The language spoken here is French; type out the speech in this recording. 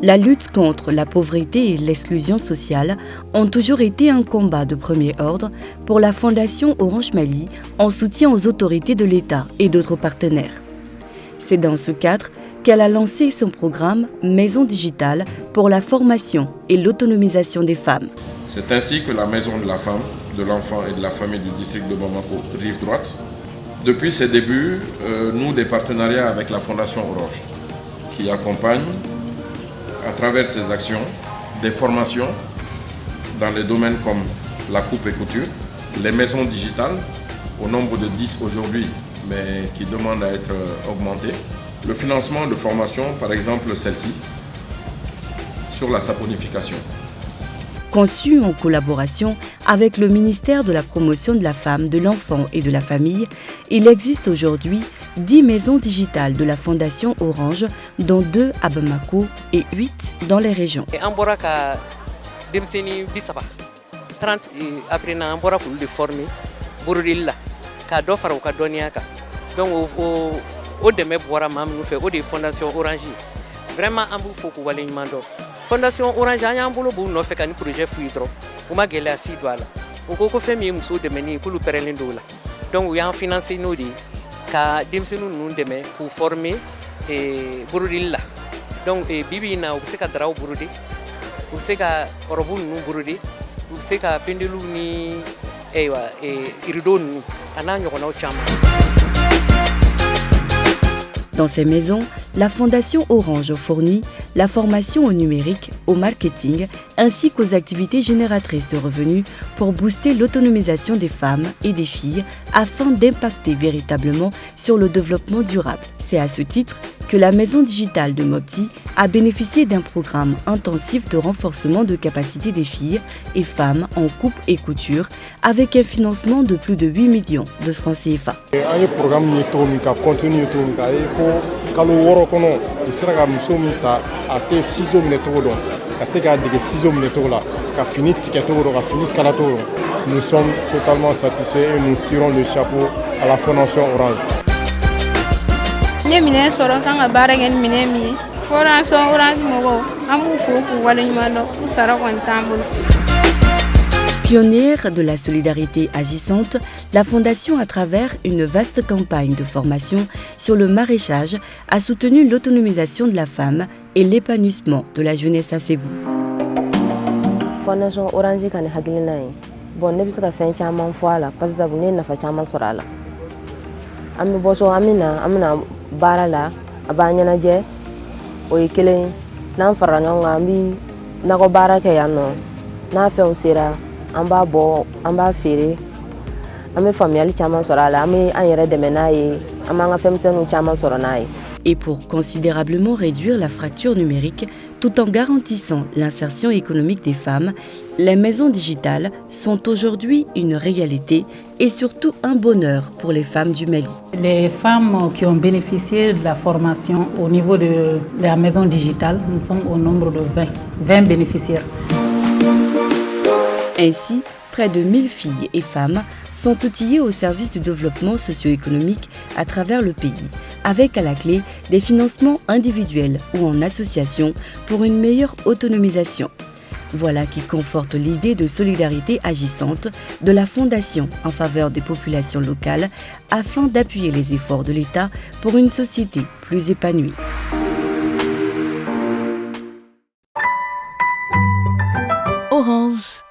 La lutte contre la pauvreté et l'exclusion sociale ont toujours été un combat de premier ordre pour la Fondation Orange Mali en soutien aux autorités de l'État et d'autres partenaires. C'est dans ce cadre qu'elle a lancé son programme Maison digitale pour la formation et l'autonomisation des femmes. C'est ainsi que la Maison de la femme, de l'enfant et de la famille du district de Bamako, rive droite, depuis ses débuts, noue des partenariats avec la Fondation Orange, qui accompagne à travers ses actions, des formations dans les domaines comme la coupe et couture, les maisons digitales, au nombre de 10 aujourd'hui, mais qui demandent à être augmentées, le financement de formations, par exemple celle-ci, sur la saponification. Conçu en collaboration avec le ministère de la Promotion de la Femme, de l'Enfant et de la Famille, il existe aujourd'hui 10 maisons digitales de la Fondation Orange, dont 2 à Bamako et 8 dans les régions. Fondation Orange a un bolo no fait un projet fuidro. On m'a gelé à 6 dollars. On a fait mieux muso de meni pour le perler dola. Donc on a financé nous dit qu'à dimsenu nous demain pour former et burudilla. Donc bibi na on sait qu'à draw burudi, on sait qu'à orobun nous burudi, on sait qu'à pendelu ni ewa irido nous ananyo na ochama. Dans ces maisons, la Fondation Orange fournit la formation au numérique, au marketing, ainsi qu'aux activités génératrices de revenus pour booster l'autonomisation des femmes et des filles afin d'impacter véritablement sur le développement durable. C'est à ce titre que la maison digitale de Mopti a bénéficié d'un programme intensif de renforcement de capacité des filles et femmes en coupe et couture avec un financement de plus de 8 millions de francs CFA. Un programme qui continue nous sommes totalement satisfaits et nous tirons le chapeau à la Fondation Orange. Pionnière de la solidarité agissante, la Fondation, à travers une vaste campagne de formation sur le maraîchage, a soutenu l'autonomisation de la femme et l'épanouissement de la jeunesse à Ségou. Fondation Orange kan hakilina yi bon ne bisa ka fen chaman foala parce que ne na fa chaman sorala ami boso amina bara la abanya na je o yekele na fara nyonga ambi na ko bara ke yano na fe on sera amba bo amba fere ami familial chaman sorala ami anyere de menaye amanga femsenu chaman soranaye. Et pour considérablement réduire la fracture numérique, tout en garantissant l'insertion économique des femmes, les maisons digitales sont aujourd'hui une réalité et surtout un bonheur pour les femmes du Mali. Les femmes qui ont bénéficié de la formation au niveau de la maison digitale, nous sommes au nombre de 20 bénéficiaires. Ainsi, près de 1000 filles et femmes sont outillées au service du développement socio-économique à travers le pays, avec à la clé des financements individuels ou en association pour une meilleure autonomisation. Voilà qui conforte l'idée de solidarité agissante de la Fondation en faveur des populations locales afin d'appuyer les efforts de l'État pour une société plus épanouie. Orange.